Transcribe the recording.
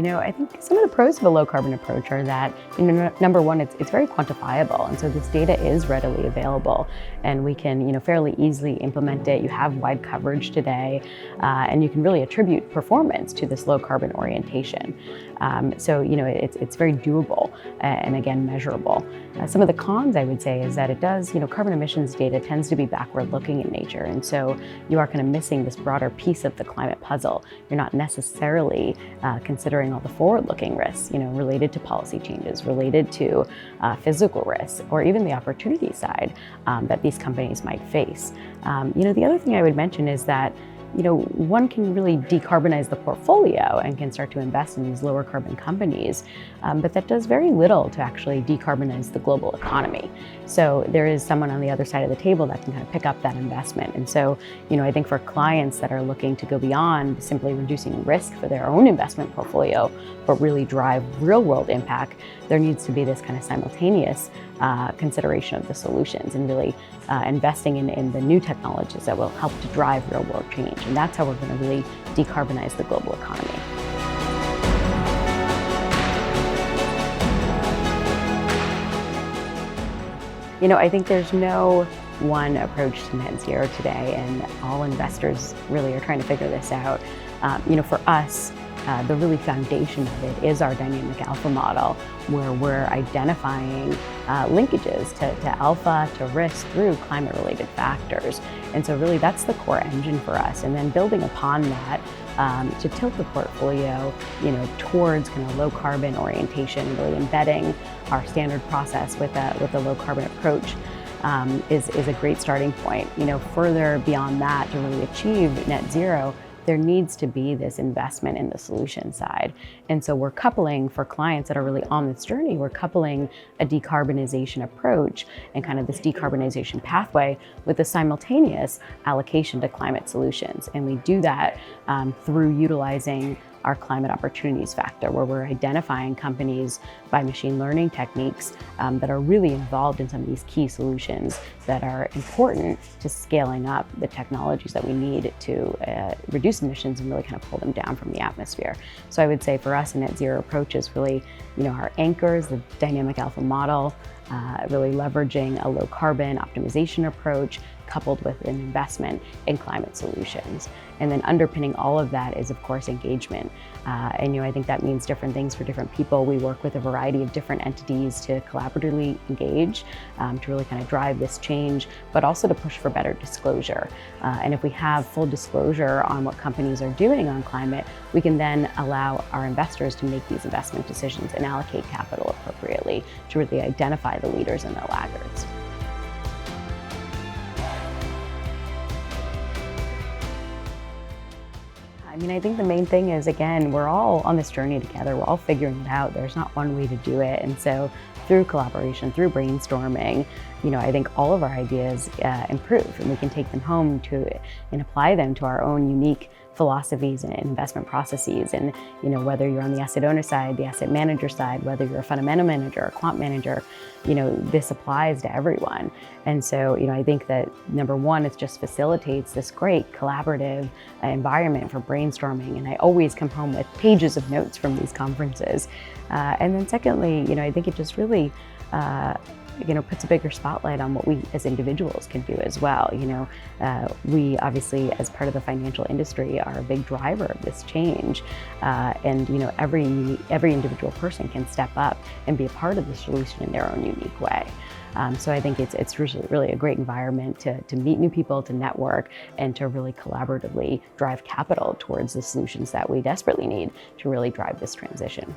I think some of the pros of a low carbon approach are that, number one, it's very quantifiable. And so this data is readily available and we can, fairly easily implement it. You have wide coverage today and you can really attribute performance to this low carbon orientation. So, it's very doable and again, measurable. Some of the cons I would say is that it does, carbon emissions data tends to be backward looking in nature. And so you are kind of missing this broader piece of the climate puzzle. You're not necessarily considering all the forward-looking risks, related to policy changes, related to physical risks, or even the opportunity side that these companies might face. The other thing I would mention is that one can really decarbonize the portfolio and can start to invest in these lower carbon companies, but that does very little to actually decarbonize the global economy. So there is someone on the other side of the table that can kind of pick up that investment. And so, I think for clients that are looking to go beyond simply reducing risk for their own investment portfolio, but really drive real world impact, there needs to be this kind of simultaneous consideration of the solutions and really investing in the new technologies that will help to drive real world change. And that's how we're going to really decarbonize the global economy. I think there's no one approach to net zero today, and all investors really are trying to figure this out. For us, the really foundation of it is our dynamic alpha model, where we're identifying linkages to alpha, to risk through climate-related factors. And so really that's the core engine for us. And then building upon that to tilt the portfolio, towards kind of low carbon orientation, really embedding our standard process with a low carbon approach is a great starting point. Further beyond that, to really achieve net zero, there needs to be this investment in the solution side. And so we're coupling, for clients that are really on this journey, we're coupling a decarbonization approach and kind of this decarbonization pathway with a simultaneous allocation to climate solutions. And we do that through utilizing our climate opportunities factor, where we're identifying companies by machine learning techniques that are really involved in some of these key solutions that are important to scaling up the technologies that we need to reduce emissions and really kind of pull them down from the atmosphere. So I would say for us, a net zero approach is really, our anchors, the dynamic alpha model, really leveraging a low carbon optimization approach coupled with an investment in climate solutions. And then underpinning all of that is, of course, engagement. And I think that means different things for different people. We work with a variety of different entities to collaboratively engage, to really kind of drive this change, but also to push for better disclosure. And if we have full disclosure on what companies are doing on climate, we can then allow our investors to make these investment decisions and allocate capital appropriately to really identify the leaders and the laggards. I think the main thing is, again, we're all on this journey together. We're all figuring it out. There's not one way to do it. And so through collaboration, through brainstorming, I think all of our ideas improve, and we can take them home and apply them to our own unique philosophies and investment processes. And whether you're on the asset owner side, the asset manager side, whether you're a fundamental manager or a quant manager, this applies to everyone. And so I think that number one, it just facilitates this great collaborative environment for brainstorming. And I always come home with pages of notes from these conferences. And then secondly, I think it just really puts a bigger spotlight on what we as individuals can do as well. We obviously, as part of the financial industry, are a big driver of this change. And every individual person can step up and be a part of the solution in their own unique way. So I think it's really a great environment to meet new people, to network, and to really collaboratively drive capital towards the solutions that we desperately need to really drive this transition.